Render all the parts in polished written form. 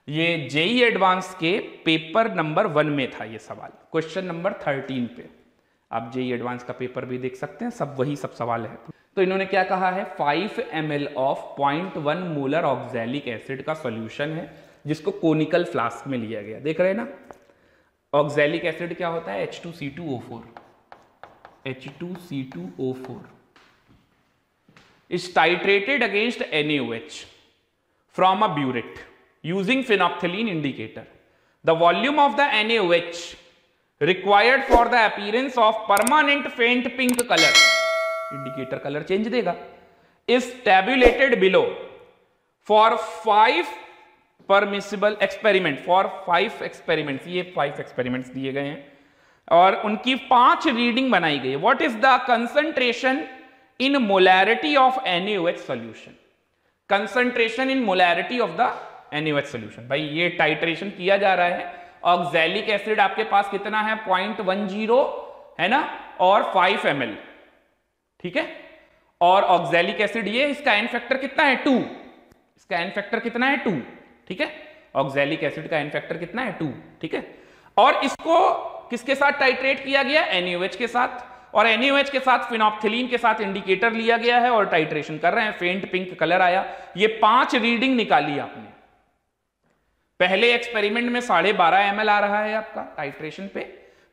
ये JEE advance के paper number 1 में था ये सवाल, क्वेश्चन नंबर 13 पे। आप जेईई एडवांस का पेपर भी देख सकते हैं, सब वही सब सवाल है। तो इन्होंने क्या कहा है, 5 ml of 0.1 molar oxalic acid का सॉल्यूशन है जिसको कोनिकल फ्लास्क में लिया गया। देख रहे हैं ना, ऑक्सैलिक एसिड क्या होता है, H2C2O4 is titrated against NaOH from a burette using phenolphthalein indicator. The volume of the NaOH required for the appearance of permanent faint pink color, indicator color change देगा, is tabulated below for 5 permissible experiment, for 5 experiments। ये 5 experiments दिए गए हैं और उनकी 5 reading बनाई गई। What is the concentration in molarity of NaOH solution? Concentration in molarity of the NaOH solution। भाई ये टाइट्रेशन किया जा रहा है, ऑक्सैलिक एसिड आपके पास कितना है, 0.10 है ना, और 5 ml, ठीक है। और ऑक्सैलिक एसिड ये, इसका एन फैक्टर कितना है, 2, इसका एन फैक्टर कितना है, 2, ठीक है। ऑक्सैलिक एसिड का एन फैक्टर कितना है, 2, ठीक है। और इसको किसके साथ टाइट्रेट किया गया, NaOH के साथ, और NaOH के साथ फिनोप्थिलीन के साथ इंडिकेटर लिया गया है और टाइट्रेशन कर रहे हैं, फेंट पिंक कलर आया। ये 5 रीडिंग निकाली आपने। पहले एक्सपेरिमेंट में 12.5 ml आ रहा है आपका टाइट्रेशन पे,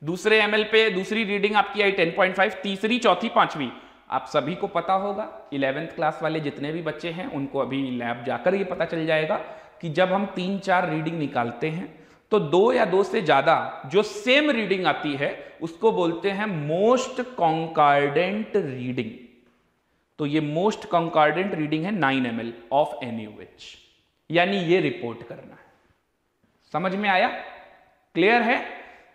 दूसरे ml पे दूसरी रीडिंग आपकी आई 10.5, तीसरी, चौथी, पांचवी। आप सभी को पता होगा, 11th क्लास वाले जितने भी बच्चे हैं उनको अभी लैब जाकर ये पता चल जाएगा कि जब हम 3-4 रीडिंग निकालते हैं तो 2 या 2 से ज्यादा जो सेम रीडिंग आती है उसको बोलते हैं मोस्ट कॉन्कॉर्डेंट रीडिंग। तो ये मोस्ट कॉन्कॉर्डेंट रीडिंग है 9 ml ऑफ NaOH, यानी ये रिपोर्ट करना है। समझ में आया, क्लियर है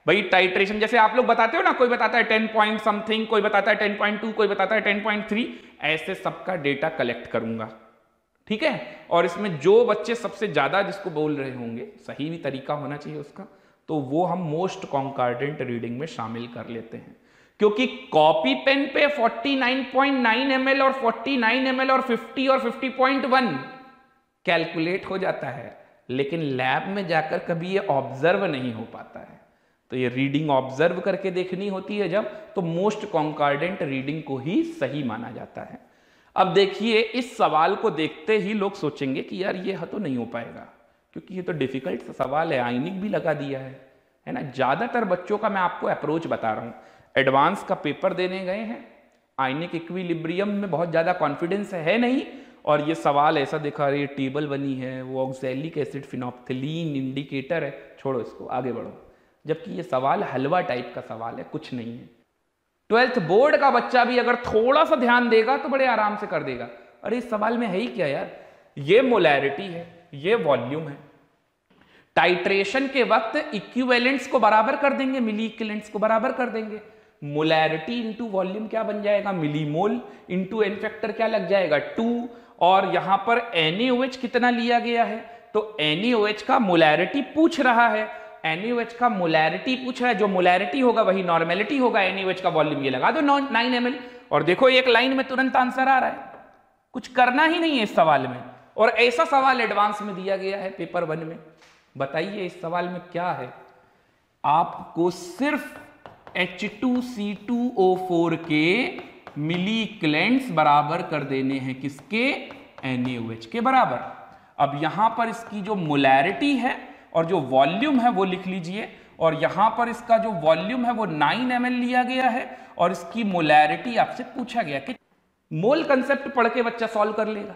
भाई। टाइट्रेशन जैसे आप लोग बताते हो ना, कोई बताता है 10 पॉइंट समथिंग, कोई बताता है 10.2, कोई बताता है 10.3, ऐसे सबका डेटा कलेक्ट करूंगा, ठीक है। और इसमें जो बच्चे सबसे ज्यादा जिसको बोल रहे होंगे, सही भी तरीका होना चाहिए उसका, तो वो हम मोस्ट कॉन्कॉर्डेंट रीडिंग में शामिल कर लेते हैं। क्योंकि कॉपी पेन पे 49.9 ml और 49 ml और 50 और 50.1 कैलकुलेट हो जाता है, लेकिन लैब में जाकर कभी ये ऑब्जर्व नहीं हो पाता है। तो ये रीडिंग ऑब्जर्व करके देखनी होती है जब, तो मोस्ट कॉन्कॉर्डेंट रीडिंग को ही सही माना जाता है। अब देखिए, इस सवाल को देखते ही लोग सोचेंगे कि यार ये तो नहीं हो पाएगा, क्योंकि ये तो डिफिकल्ट सवाल है, आइनिक भी लगा दिया है ना। ज्यादातर बच्चों का मैं आपको अप्रोच बता रहा हूं, एडवांस का पेपर देने गए हैं, आइनिक इक्विलिब्रियम में बहुत ज्यादा कॉन्फिडेंस है नहीं, और ये सवाल ऐसा दिखा रही है, टेबल बनी है, वो ऑक्सैलिक एसिड फिनोप्थिलीन इंडिकेटर है, छोड़ो इसको, आगे बढ़ो। जबकि ये सवाल हलवा टाइप का सवाल है, कुछ नहीं है। 12th बोर्ड का बच्चा भी अगर थोड़ा सा ध्यान देगा तो बड़े आराम से कर देगा। अरे इस सवाल में है ही क्या यार, ये मोलैरिटी है, ये वॉल्यूम है। टाइट्रेशन के वक्त इक्विवेलेंट्स को बराबर कर देंगे, मिली इक्विवेलेंट्स को बराबर कर देंगे। मोलैरिटी इंटू वॉल्यूम क्या बन जाएगा, मिलीमोल इंटू एन फैक्टर क्या लग जाएगा, 2। और यहां पर NaOH कितना लिया गया है, तो NaOH का मोलैरिटी पूछ रहा है, NaOH का मोलैरिटी पूछ रहा है, जो मोलैरिटी होगा वही नॉर्मेलिटी होगा, NaOH का वॉल्यूम ये लगा दो 9 ml, और देखो एक लाइन में तुरंत आंसर आ रहा है, कुछ करना ही नहीं है इस सवाल में। और ऐसा सवाल एडवांस में दिया गया है पेपर 1 में। बताइए इस सवाल में क्या है, आपको सिर्फ H2C2O4 के मिली इक्विवेलेंट्स बराबर कर देने हैं, किसके, NaOH के बराबर। अब यहां पर इसकी जो मोलैरिटी है और जो वॉल्यूम है वो लिख लीजिए, और यहां पर इसका जो वॉल्यूम है वो 9 ml लिया गया है, और इसकी मोलैरिटी आपसे पूछा गया कि मोल कंसेप्ट पढ़ के बच्चा सॉल्व कर लेगा,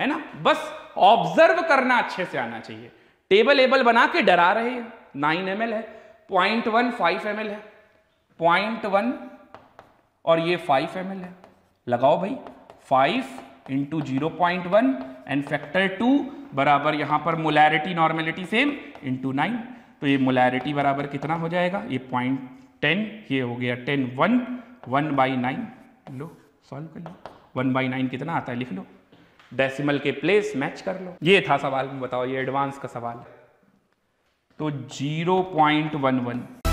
है ना। बस ऑब्जर्व करना अच्छे से आना चाहिए। टेबल एबल बना के डरा रहे हैं, 9 ml है, 0.1 5 ml है, 0.1 और ये 5 ml है, लगाओ भाई, 5 इंटू 0.1 एंड फैक्टर 2 बराबर यहां पर मोलैरिटी नॉर्मेलिटी सेम इंटू 9, तो ये मोलैरिटी बराबर कितना हो जाएगा, ये 0.10, ये हो गया 10, 1/9, लो सॉल्व कर लो, 1/9 कितना आता है लिख लो, डेसिमल के प्लेस मैच कर लो। ये था सवाल में, बताओ ये एडवांस का सवाल है। तो 0.11